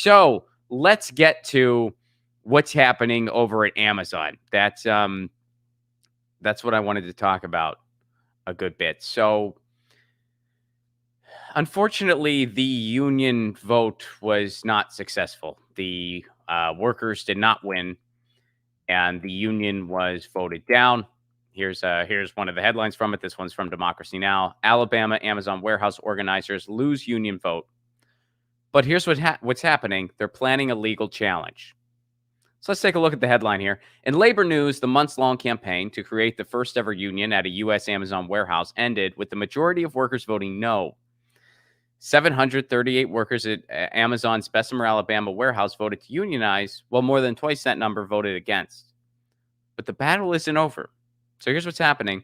So let's get to what's happening over at Amazon. That's what I wanted to talk about a good bit. So unfortunately, the union vote was not successful. The workers did not win, and the union was voted down. Here's one of the headlines from it. This one's from Democracy Now! Alabama Amazon warehouse organizers lose union vote. But here's what's happening. They're planning a legal challenge. So let's take a look at the headline here. In labor news, the months-long campaign to create the first ever union at a U.S. Amazon warehouse ended with the majority of workers voting no. 738 workers at Amazon's Bessemer, Alabama warehouse voted to unionize, while more than twice that number voted against. But the battle isn't over. So here's what's happening.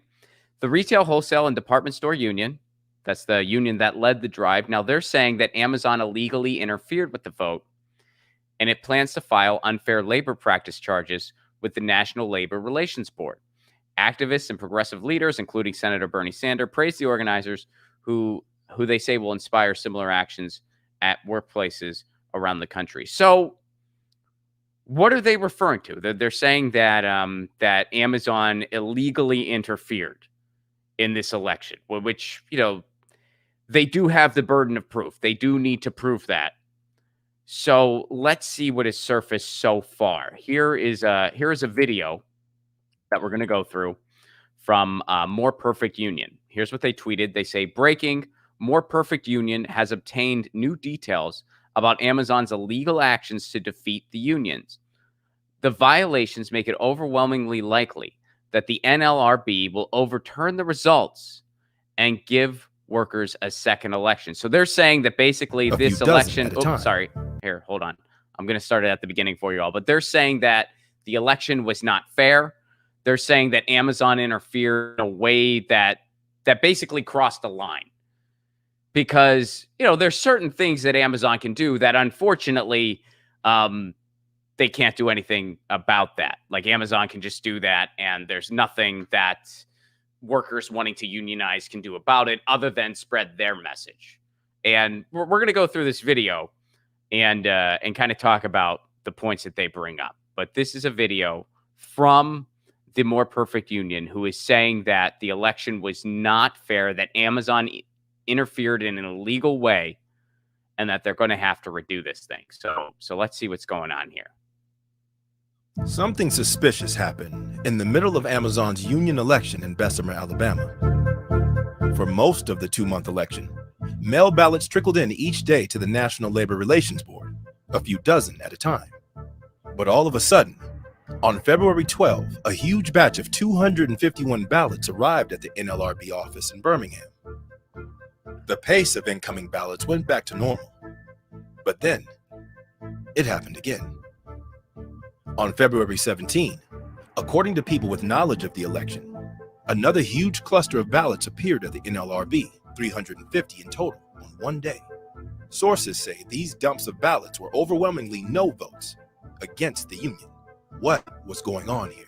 The Retail, Wholesale, and Department Store Union, that's the union that led the drive, now they're saying that Amazon illegally interfered with the vote, and it plans to file unfair labor practice charges with the National Labor Relations Board. Activists and progressive leaders, including Senator Bernie Sanders, praised the organizers who they say will inspire similar actions at workplaces around the country. So what are they referring to? They're saying that that Amazon illegally interfered in this election, which, they do have the burden of proof. They do need to prove that. So let's see what has surfaced so far. Here is a video that we're going to go through from More Perfect Union. Here's what they tweeted. They say, breaking, More Perfect Union has obtained new details about Amazon's illegal actions to defeat the unions. The violations make it overwhelmingly likely that the NLRB will overturn the results and give workers a second election. So they're saying that basically this election... Oh, sorry. Here, hold on. I'm going to start it at the beginning for you all. But they're saying that the election was not fair. They're saying that Amazon interfered in a way that basically crossed the line. Because, there's certain things that Amazon can do that, unfortunately, they can't do anything about that. Like, Amazon can just do that, and there's nothing that workers wanting to unionize can do about it other than spread their message. And we're going to go through this video and kind of talk about the points that they bring up. But this is a video from the More Perfect Union, who is saying that the election was not fair, that Amazon interfered in an illegal way, and that they're going to have to redo this thing. So let's see what's going on here. Something suspicious happened in the middle of Amazon's union election in Bessemer, Alabama. For most of the 2-month election, mail ballots trickled in each day to the National Labor Relations Board, a few dozen at a time. But all of a sudden, on February 12, a huge batch of 251 ballots arrived at the NLRB office in Birmingham. The pace of incoming ballots went back to normal. But then, it happened again. On February 17, according to people with knowledge of the election, another huge cluster of ballots appeared at the NLRB, 350 in total, on one day. Sources say these dumps of ballots were overwhelmingly no votes against the union. What was going on here?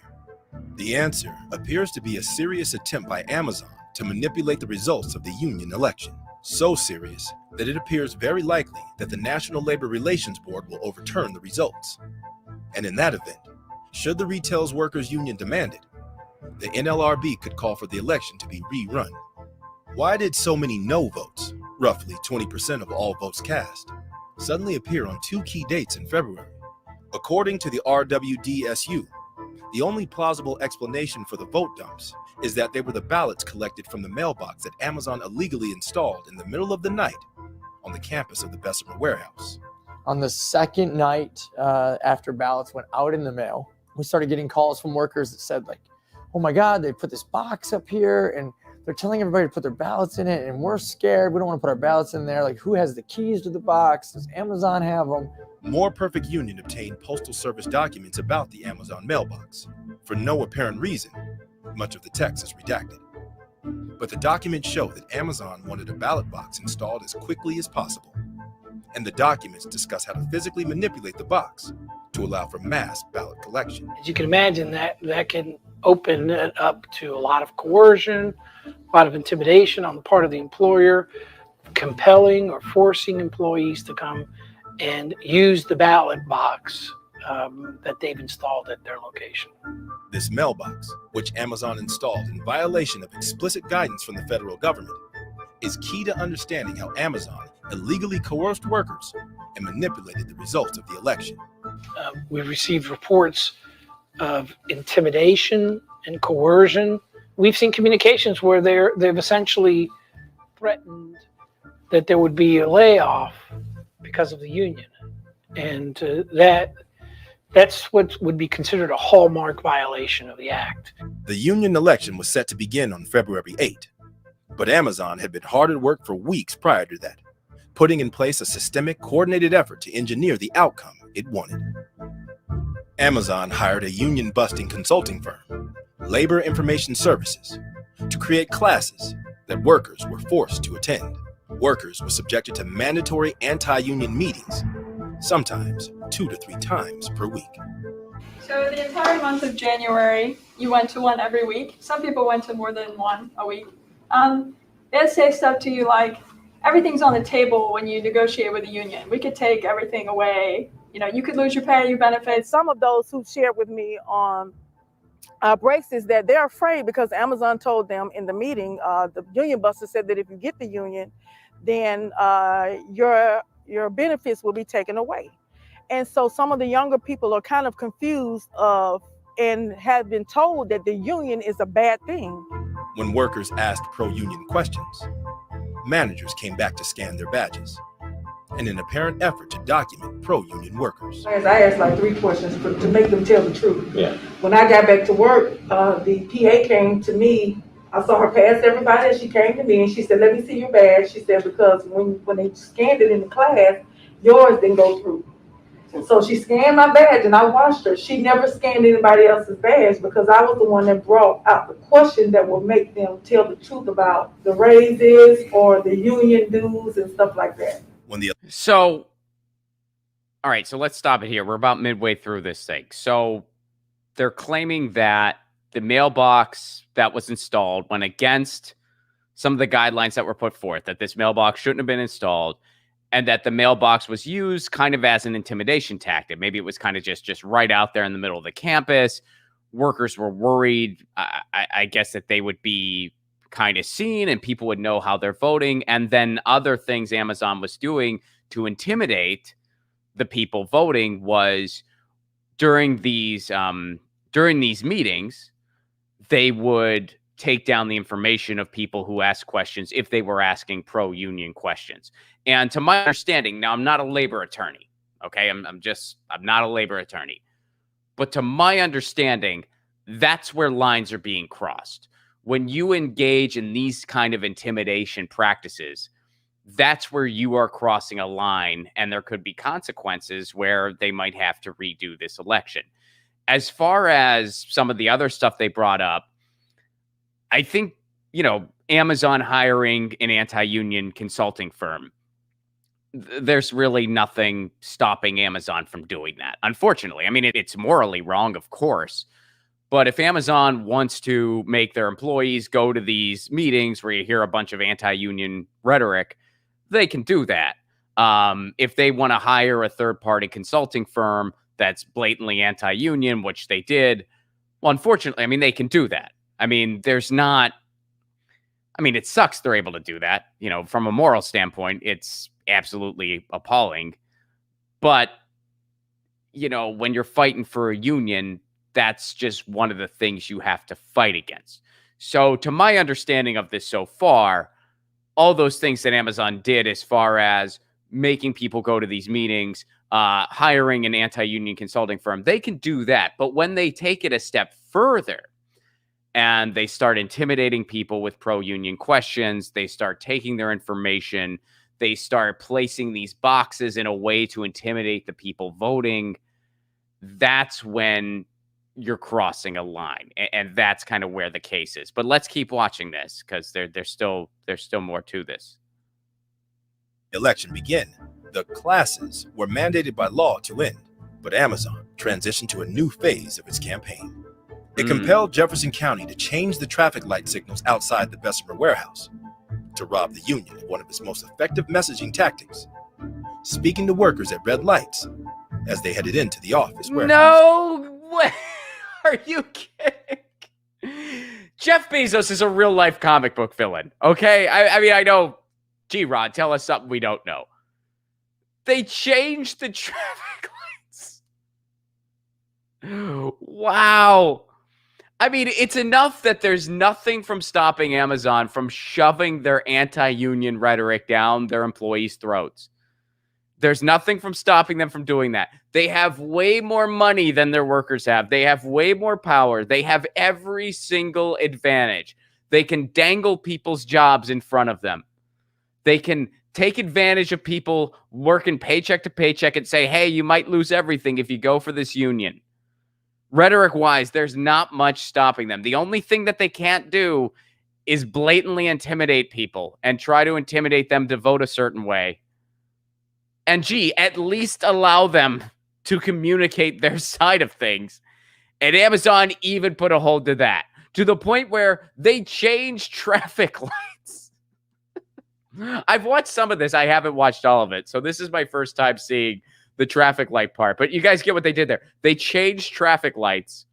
The answer appears to be a serious attempt by Amazon to manipulate the results of the union election. So serious that it appears very likely that the National Labor Relations Board will overturn the results. And in that event, should the Retail Workers Union demand it, the NLRB could call for the election to be rerun. Why did so many no votes, roughly 20% of all votes cast, suddenly appear on 2 key dates in February? According to the RWDSU, the only plausible explanation for the vote dumps is that they were the ballots collected from the mailbox that Amazon illegally installed in the middle of the night on the campus of the Bessemer warehouse. On the second night after ballots went out in the mail, we started getting calls from workers that said, like, oh my God, they put this box up here and they're telling everybody to put their ballots in it, and we're scared. We don't want to put our ballots in there. Like, who has the keys to the box? Does Amazon have them? More Perfect Union obtained Postal Service documents about the Amazon mailbox. For no apparent reason, much of the text is redacted. But the documents show that Amazon wanted a ballot box installed as quickly as possible. And the documents discuss how to physically manipulate the box to allow for mass ballot collection. As you can imagine, that can open it up to a lot of coercion, a lot of intimidation on the part of the employer, compelling or forcing employees to come and use the ballot box that they've installed at their location. This mailbox, which Amazon installed in violation of explicit guidance from the federal government, is key to understanding how Amazon illegally coerced workers and manipulated the results of the election. We've received reports of intimidation and coercion. We've seen communications where they've essentially threatened that there would be a layoff because of the union. And that's what would be considered a hallmark violation of the act. The union election was set to begin on February 8, but Amazon had been hard at work for weeks prior to that, putting in place a systemic, coordinated effort to engineer the outcome it wanted. Amazon hired a union-busting consulting firm, Labor Information Services, to create classes that workers were forced to attend. Workers were subjected to mandatory anti-union meetings, sometimes 2 to 3 times per week. So the entire month of January, you went to one every week. Some people went to more than one a week. They'd say stuff to you like, everything's on the table when you negotiate with the union. We could take everything away. You know, you could lose your pay, your benefits. Some of those who shared with me on breaks is that they're afraid because Amazon told them in the meeting, the union buster said that if you get the union, then your benefits will be taken away. And so some of the younger people are kind of confused and have been told that the union is a bad thing. When workers asked pro-union questions, managers came back to scan their badges in an apparent effort to document pro-union workers. I asked like 3 questions to make them tell the truth. Yeah. When I got back to work, the PA came to me. I saw her pass everybody, and she came to me and she said, "Let me see your badge." She said, "Because when they scanned it in the class, yours didn't go through." So she scanned my badge and I watched her. She never scanned anybody else's badge because I was the one that brought out the question that will make them tell the truth about the raises or the union dues and stuff like that. So, all right, so let's stop it here. We're about midway through this thing. So they're claiming that the mailbox that was installed went against some of the guidelines that were put forth, that this mailbox shouldn't have been installed, and that the mailbox was used kind of as an intimidation tactic. Maybe it was kind of just right out there in the middle of the campus. Workers were worried, I guess, that they would be kind of seen and people would know how they're voting. And then other things Amazon was doing to intimidate the people voting was during these meetings, they would take down the information of people who asked questions if they were asking pro-union questions. And to my understanding, now I'm not a labor attorney, okay? I'm not a labor attorney. But to my understanding, that's where lines are being crossed. When you engage in these kind of intimidation practices, that's where you are crossing a line and there could be consequences where they might have to redo this election. As far as some of the other stuff they brought up, I think, Amazon hiring an anti-union consulting firm, there's really nothing stopping Amazon from doing that. Unfortunately, I mean, it's morally wrong, of course. But if Amazon wants to make their employees go to these meetings where you hear a bunch of anti-union rhetoric, they can do that. If they want to hire a third-party consulting firm that's blatantly anti-union, which they did, well, unfortunately, I mean, they can do that. I mean, it sucks they're able to do that. From a moral standpoint, it's absolutely appalling. But, when you're fighting for a union, that's just one of the things you have to fight against. So to my understanding of this so far, all those things that Amazon did as far as making people go to these meetings, hiring an anti-union consulting firm, they can do that. But when they take it a step further and they start intimidating people with pro-union questions, they start taking their information, they start placing these boxes in a way to intimidate the people voting, that's when you're crossing a line. And that's kind of where the case is. But let's keep watching this because there's still more to this. Election began. The classes were mandated by law to end, but Amazon transitioned to a new phase of its campaign. It compelled Jefferson County to change the traffic light signals outside the Bessemer warehouse to rob the union of one of its most effective messaging tactics, speaking to workers at red lights as they headed into the office warehouse. No way. Are you kidding? Jeff Bezos is a real life comic book villain. Okay. I mean, I know. Gee, Rod, tell us something we don't know. They changed the traffic lights. Wow. I mean, it's enough that there's nothing from stopping Amazon from shoving their anti-union rhetoric down their employees' throats. There's nothing from stopping them from doing that. They have way more money than their workers have. They have way more power. They have every single advantage. They can dangle people's jobs in front of them. They can take advantage of people working paycheck to paycheck and say, hey, you might lose everything if you go for this union. Rhetoric-wise, there's not much stopping them. The only thing that they can't do is blatantly intimidate people and try to intimidate them to vote a certain way. And gee, at least allow them to communicate their side of things. And Amazon even put a hold to that, to the point where they changed traffic lights. I've watched some of this. I haven't watched all of it. So this is my first time seeing the traffic light part. But you guys get what they did there. They changed traffic lights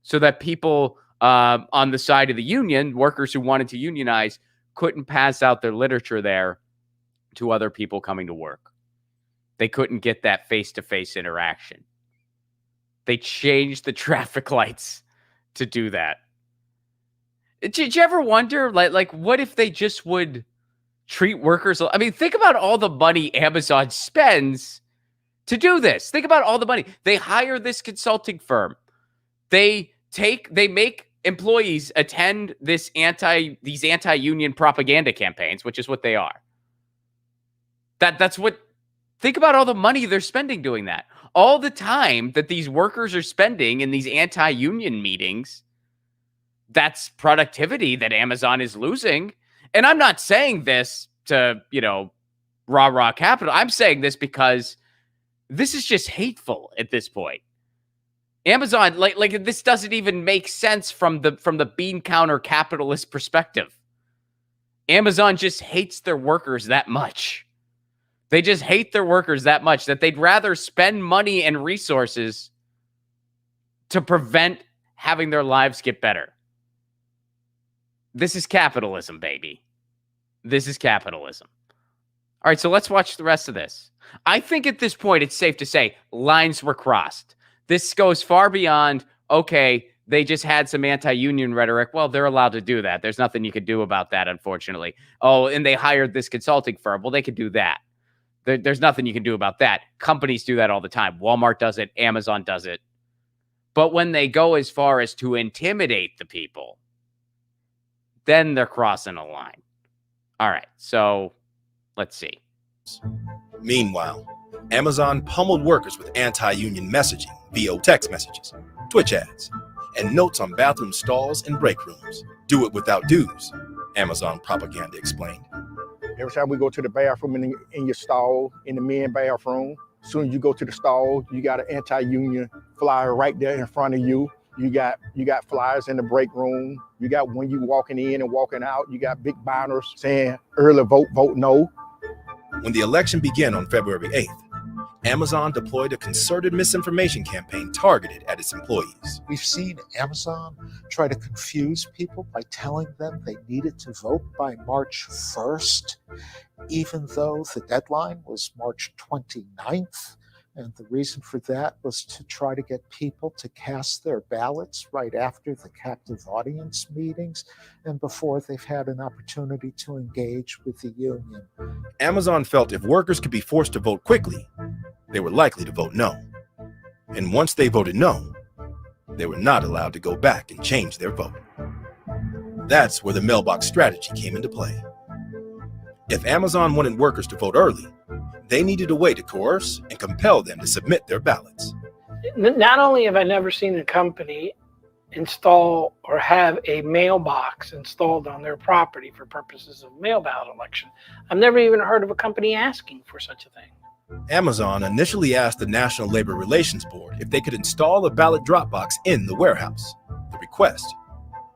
so that people on the side of the union, workers who wanted to unionize, couldn't pass out their literature there to other people coming to work. They couldn't get that face-to-face interaction. They changed the traffic lights to do that. Did you ever wonder, like, what if they just would treat workers? I mean, think about all the money Amazon spends to do this. Think about all the money. They hire this consulting firm. They make employees attend these anti-union propaganda campaigns, which is what they are. That's what. Think about all the money they're spending doing that. All the time that these workers are spending in these anti-union meetings, that's productivity that Amazon is losing. And I'm not saying this to, rah-rah capital. I'm saying this because this is just hateful at this point. Amazon, like this doesn't even make sense from the bean counter capitalist perspective. Amazon just hates their workers that much. They just hate their workers that much that they'd rather spend money and resources to prevent having their lives get better. This is capitalism, baby. This is capitalism. All right, so let's watch the rest of this. I think at this point, it's safe to say lines were crossed. This goes far beyond, okay, they just had some anti-union rhetoric. Well, they're allowed to do that. There's nothing you could do about that, unfortunately. Oh, and they hired this consulting firm. Well, they could do that. There's nothing you can do about that. Companies do that all the time. Walmart does it. Amazon does it. But when they go as far as to intimidate the people, then they're crossing a line. All right, so let's see. Meanwhile, Amazon pummeled workers with anti-union messaging via text messages, Twitch ads, and notes on bathroom stalls and break rooms. Do it without dues, Amazon propaganda explained. Every time we go to the bathroom in your stall, in the men's bathroom, as soon as you go to the stall, you got an anti-union flyer right there in front of you. You got flyers in the break room. You got when you walking in and walking out, you got big banners saying early vote, vote no. When the election began on February 8th, Amazon deployed a concerted misinformation campaign targeted at its employees. We've seen Amazon try to confuse people by telling them they needed to vote by March 1st, even though the deadline was March 29th. And the reason for that was to try to get people to cast their ballots right after the captive audience meetings and before they've had an opportunity to engage with the union. Amazon felt if workers could be forced to vote quickly, they were likely to vote no. And once they voted no, they were not allowed to go back and change their vote. That's where the mailbox strategy came into play. If Amazon wanted workers to vote early, they needed a way to coerce and compel them to submit their ballots. Not only have I never seen a company install or have a mailbox installed on their property for purposes of mail ballot election, I've never even heard of a company asking for such a thing. Amazon initially asked the National Labor Relations Board if they could install a ballot drop box in the warehouse. The request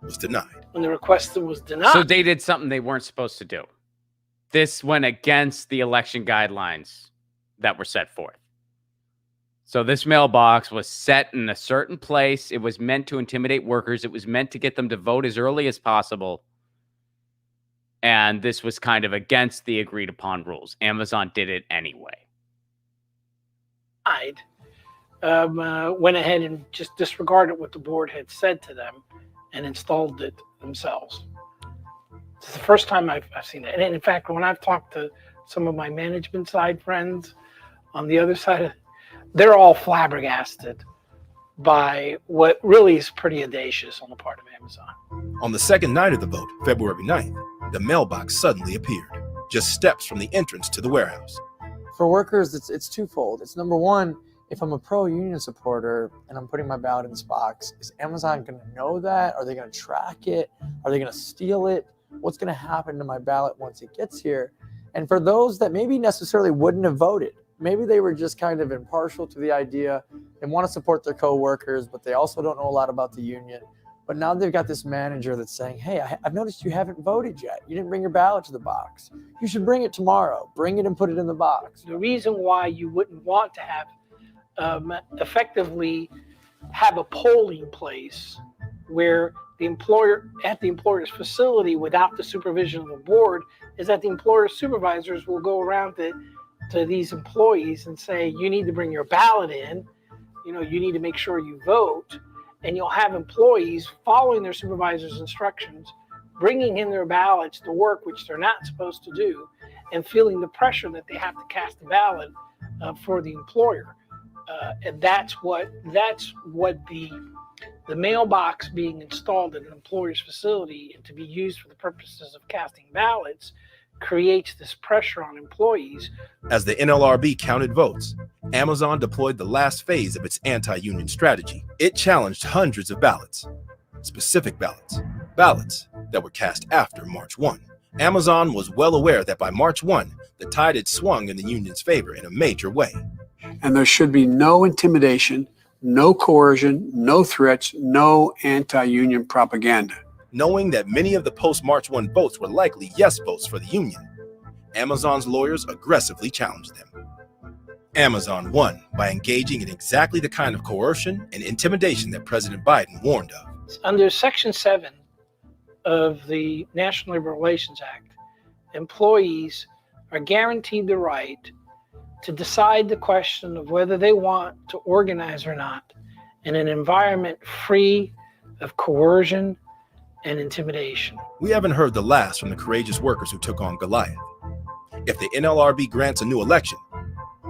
was denied. When the request was denied. So they did something they weren't supposed to do. This went against the election guidelines. that were set forth. So this mailbox was set in a certain place. It was meant to intimidate workers. It was meant to get them to vote as early as possible. And this was kind of against the agreed upon rules. Amazon did it anyway. Went ahead and just disregarded what the board had said to them and installed it themselves. It's the first time I've seen it. And in fact, when I've talked to some of my management side friends on the other side, they're all flabbergasted by what really is pretty audacious on the part of Amazon. On the second night of the vote, February 9th, the mailbox suddenly appeared, just steps from the entrance to the warehouse. For workers, it's twofold. It's number one, if I'm a pro-union supporter and I'm putting my ballot in this box, is Amazon going to know that? Are they going to track it? Are they going to steal it? What's going to happen to my ballot once it gets here? And for those that maybe necessarily wouldn't have voted, maybe they were just kind of impartial to the idea and want to support their co-workers, but they also don't know a lot about the union. But now they've got this manager that's saying, hey, I've noticed you haven't voted yet. You didn't bring your ballot to the box. You should bring it tomorrow. Bring it and put it in the box. The reason why you wouldn't want to have effectively have a polling place where the employer at the employer's facility without the supervision of the board is that the employer's supervisors will go around to these employees and say, you need to bring your ballot in, you need to make sure you vote, and you'll have employees following their supervisor's instructions, bringing in their ballots to work, which they're not supposed to do, and feeling the pressure that they have to cast a ballot for the employer. And that's what the mailbox being installed at an employer's facility and to be used for the purposes of casting ballots creates this pressure on employees. As the NLRB counted votes, Amazon deployed the last phase of its anti-union strategy. It challenged hundreds of ballots, specific ballots that were cast after March 1. Amazon was well aware that by March 1, the tide had swung in the union's favor in a major way. And there should be no intimidation, no coercion, no threats, no anti-union propaganda. Knowing that many of the post-March 1 votes were likely yes votes for the union, Amazon's lawyers aggressively challenged them. Amazon won by engaging in exactly the kind of coercion and intimidation that President Biden warned of. Under Section 7 of the National Labor Relations Act, employees are guaranteed the right to decide the question of whether they want to organize or not in an environment free of coercion and intimidation. We haven't heard the last from the courageous workers who took on Goliath. If the NLRB grants a new election,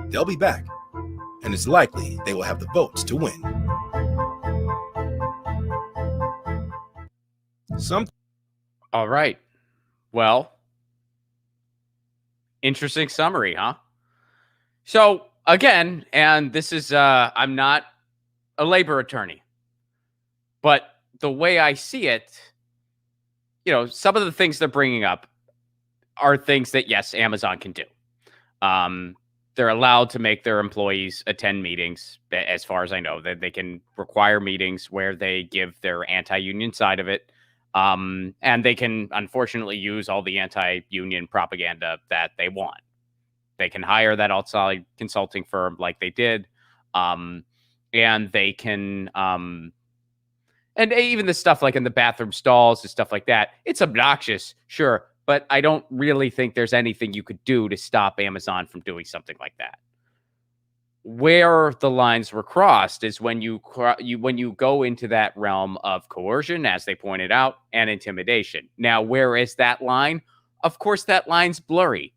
they'll be back, and it's likely they will have the votes to win. All right. Well, interesting summary, huh? So again, and this is, I'm not a labor attorney, but the way I see it, some of the things they're bringing up are things that, yes, Amazon can do. They're allowed to make their employees attend meetings, as far as I know, that they can require meetings where they give their anti-union side of it. And they can, unfortunately, use all the anti-union propaganda that they want. They can hire that outside consulting firm like they did. And they can, and even the stuff like in the bathroom stalls and stuff like that, it's obnoxious, sure. But I don't really think there's anything you could do to stop Amazon from doing something like that. Where the lines were crossed is when you go into that realm of coercion, as they pointed out, and intimidation. Now, where is that line? Of course, that line's blurry.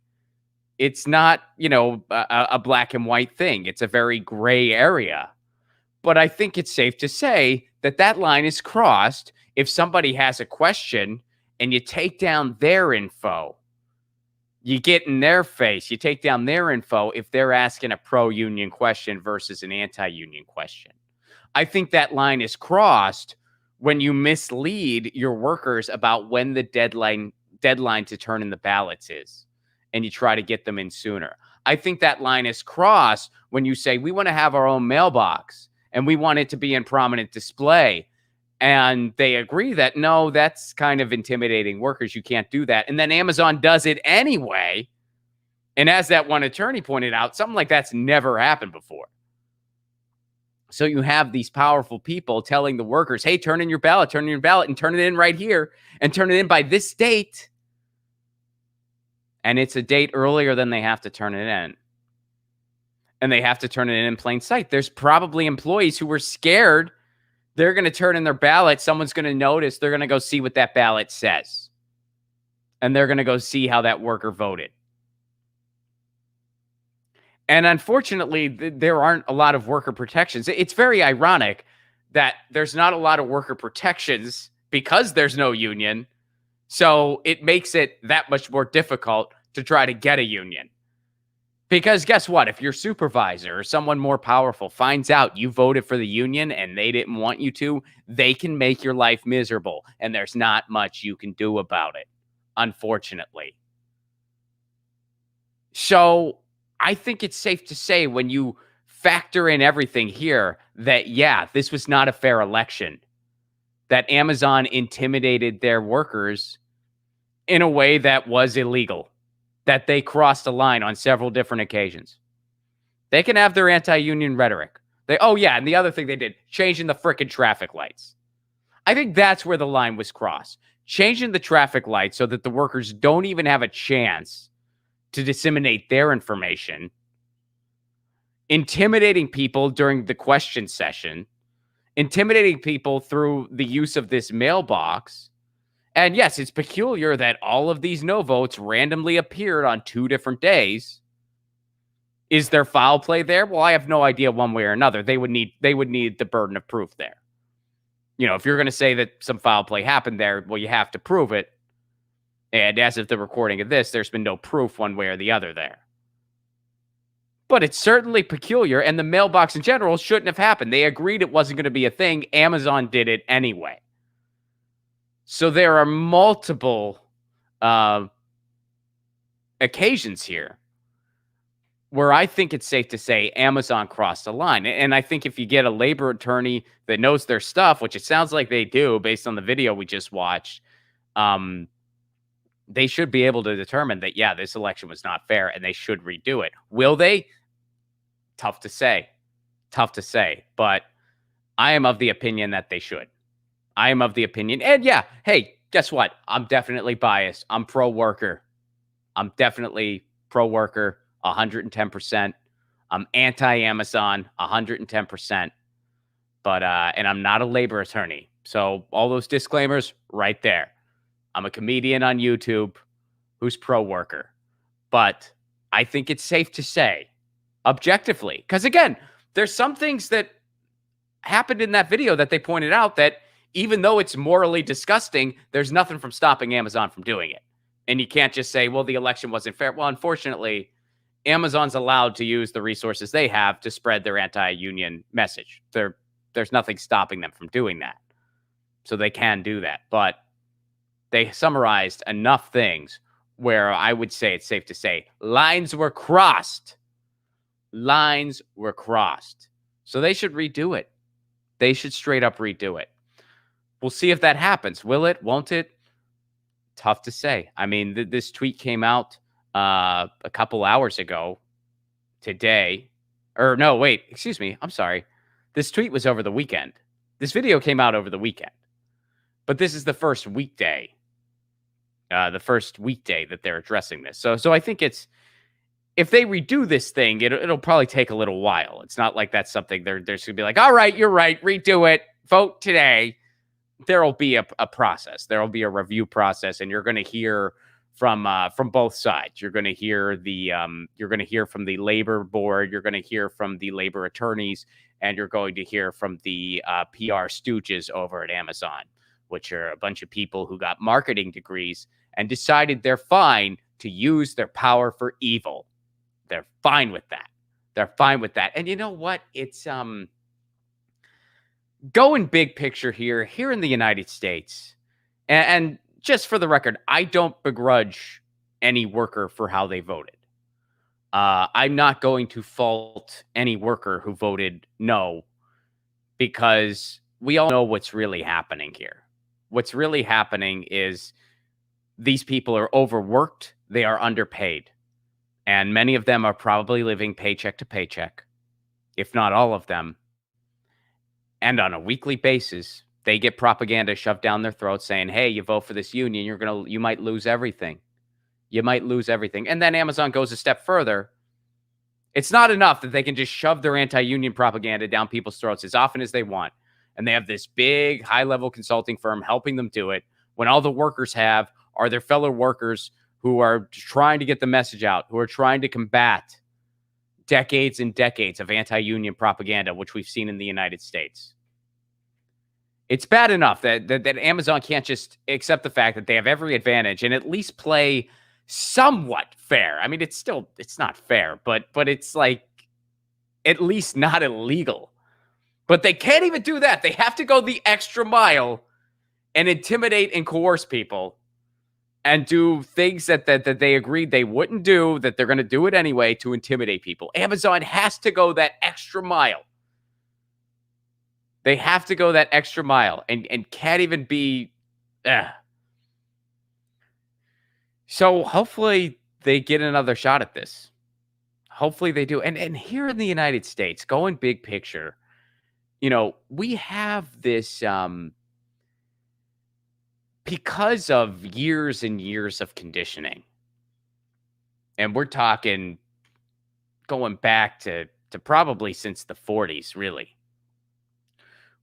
It's not, a black and white thing. It's a very gray area. But I think it's safe to say that line is crossed if somebody has a question and you take down their info. You get in their face. You take down their info if they're asking a pro-union question versus an anti-union question. I think that line is crossed when you mislead your workers about when the deadline to turn in the ballots is, and you try to get them in sooner. I think that line is crossed when you say, we want to have our own mailbox and we want it to be in prominent display. And they agree that, no, that's kind of intimidating workers. You can't do that. And then Amazon does it anyway. And as that one attorney pointed out, something like that's never happened before. So you have these powerful people telling the workers, hey, turn in your ballot, and turn it in right here, and turn it in by this date. And it's a date earlier than they have to turn it in. And they have to turn it in plain sight. There's probably employees who were scared they're going to turn in their ballot. Someone's going to notice. They're going to go see what that ballot says. And they're going to go see how that worker voted. And unfortunately, there aren't a lot of worker protections. It's very ironic that there's not a lot of worker protections because there's no union. So it makes it that much more difficult to try to get a union. Because guess what? If your supervisor or someone more powerful finds out you voted for the union and they didn't want you to, they can make your life miserable. And there's not much you can do about it, unfortunately. So I think it's safe to say when you factor in everything here that, yeah, this was not a fair election. That Amazon intimidated their workers in a way that was illegal. That they crossed a line on several different occasions. They can have their anti-union rhetoric. And the other thing they did, changing the frickin' traffic lights. I think that's where the line was crossed. Changing the traffic lights so that the workers don't even have a chance to disseminate their information. Intimidating people during the question session. Intimidating people through the use of this mailbox. And yes, it's peculiar that all of these no votes randomly appeared on 2 different days. Is there foul play there? Well, I have no idea one way or another. They would need the burden of proof there. You know, if you're going to say that some foul play happened there, well, you have to prove it. And as of the recording of this, there's been no proof one way or the other there. But it's certainly peculiar, and the mailbox in general shouldn't have happened. They agreed it wasn't going to be a thing. Amazon did it anyway. So there are multiple occasions here where I think it's safe to say Amazon crossed the line. And I think if you get a labor attorney that knows their stuff, which it sounds like they do based on the video we just watched, they should be able to determine that, yeah, this election was not fair and they should redo it. Will they? Tough to say. But I am of the opinion that they should. I am of the opinion. And yeah, hey, guess what? I'm definitely biased. I'm pro-worker. I'm definitely pro-worker, 110%. I'm anti-Amazon, 110%. But, and I'm not a labor attorney. So all those disclaimers right there. I'm a comedian on YouTube who's pro-worker. But I think it's safe to say, objectively, because again, there's some things that happened in that video that they pointed out that even though it's morally disgusting, there's nothing from stopping Amazon from doing it. And you can't just say, well, the election wasn't fair. Well, unfortunately, Amazon's allowed to use the resources they have to spread their anti-union message. There's nothing stopping them from doing that. So they can do that. But they summarized enough things where I would say it's safe to say lines were crossed. Lines were crossed. So they should redo it. They should straight up redo it. We'll see if that happens. Will it? Won't it? Tough to say. I mean, this tweet came out a couple hours ago today. Or no, wait, excuse me. I'm sorry. This tweet was over the weekend. This video came out over the weekend. But this is the first weekday. The first weekday that they're addressing this. So I think it's, if they redo this thing, it'll probably take a little while. It's not like that's something they're just going to be like, all right, you're right, redo it, vote today. There'll be a process. There'll be a review process, and you're going to hear from both sides. You're going to hear from the labor board. You're going to hear from the labor attorneys, and you're going to hear from the PR stooges over at Amazon, which are a bunch of people who got marketing degrees and decided they're fine to use their power for evil. They're fine with that. They're fine with that. And you know what? It's going big picture here in the United States. And just for the record, I don't begrudge any worker for how they voted. I'm not going to fault any worker who voted no, because we all know what's really happening here. What's really happening is these people are overworked. They are underpaid. And many of them are probably living paycheck to paycheck, if not all of them. And on a weekly basis, they get propaganda shoved down their throats saying, hey, you vote for this union, you might lose everything. You might lose everything. And then Amazon goes a step further. It's not enough that they can just shove their anti-union propaganda down people's throats as often as they want. And they have this big high-level consulting firm helping them do it when all the workers have are their fellow workers who are trying to get the message out, who are trying to combat decades and decades of anti-union propaganda, which we've seen in the United States. It's bad enough that Amazon can't just accept the fact that they have every advantage and at least play somewhat fair. I mean, it's not fair, but it's like at least not illegal. But they can't even do that. They have to go the extra mile and intimidate and coerce people and do things that they agreed they wouldn't do, that they're going to do it anyway to intimidate people. Amazon has to go that extra mile. They have to go that extra mile and can't even be... So hopefully they get another shot at this. Hopefully they do. And here in the United States, going big picture, we have this... because of years and years of conditioning, and we're talking going back to probably since the 40s, really,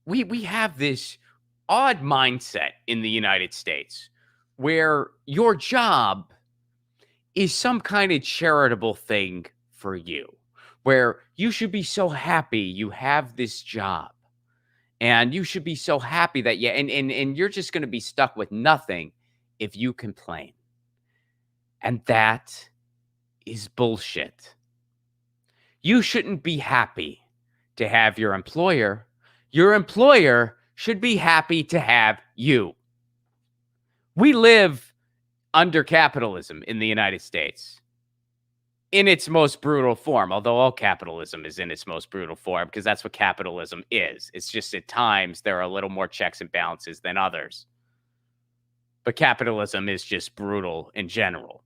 we have this odd mindset in the United States where your job is some kind of charitable thing for you, where you should be so happy you have this job. And you should be so happy that and you're just going to be stuck with nothing if you complain. And that is bullshit. You shouldn't be happy to have your employer. Your employer should be happy to have you. We live under capitalism in the United States in its most brutal form, although all capitalism is in its most brutal form because that's what capitalism is. It's just at times there are a little more checks and balances than others. But capitalism is just brutal in general.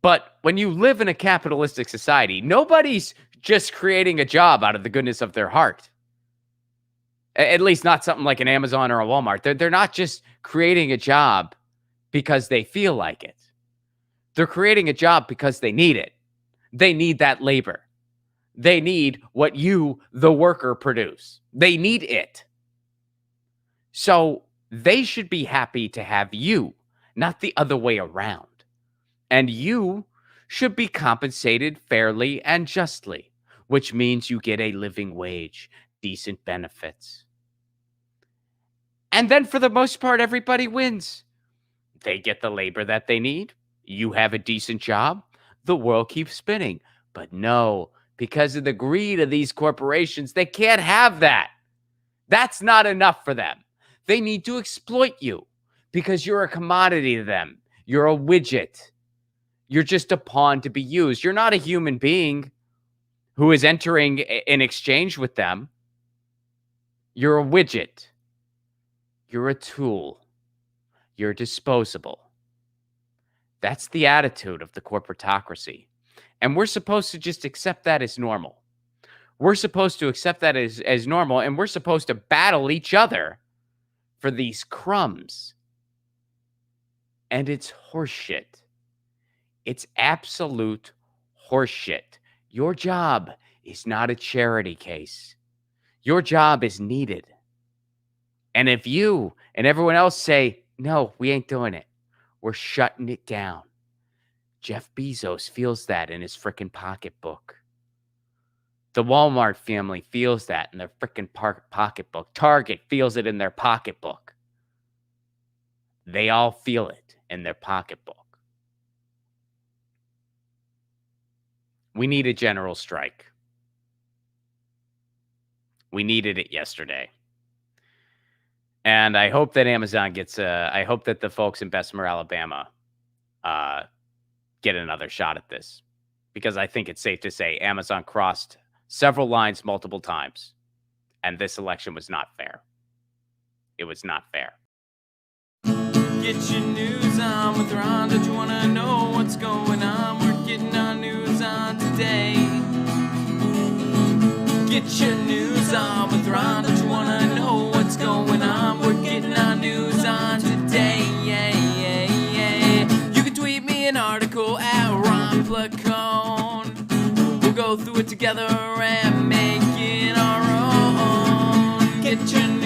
But when you live in a capitalistic society, nobody's just creating a job out of the goodness of their heart. At least not something like an Amazon or a Walmart. They're not just creating a job because they feel like it. They're creating a job because they need it. They need that labor. They need what you, the worker, produce. They need it. So they should be happy to have you, not the other way around. And you should be compensated fairly and justly, which means you get a living wage, decent benefits. And then for the most part, everybody wins. They get the labor that they need. You have a decent job, the world keeps spinning. But no, because of the greed of these corporations, they can't have that. That's not enough for them. They need to exploit you because you're a commodity to them. You're a widget. You're just a pawn to be used. You're not a human being who is entering an exchange with them. You're a widget. You're a tool. You're disposable. That's the attitude of the corporatocracy. And we're supposed to just accept that as normal. We're supposed to accept that as normal, and we're supposed to battle each other for these crumbs. And it's horseshit. It's absolute horseshit. Your job is not a charity case. Your job is needed. And if you and everyone else say, no, we ain't doing it, we're shutting it down. Jeff Bezos feels that in his frickin' pocketbook. The Walmart family feels that in their frickin' pocketbook. Target feels it in their pocketbook. They all feel it in their pocketbook. We need a general strike. We needed it yesterday. And I hope that Amazon gets I hope that the folks in Bessemer, Alabama get another shot at this. Because I think it's safe to say Amazon crossed several lines multiple times. And this election was not fair. It was not fair. Get your news on with Ron. Don't you want to know what's going on? Get your news on with Ron. Don't you wanna know what's going on? We're getting our news on today. You can tweet me an article at Ron Placone. We'll go through it together and make it our own. Get your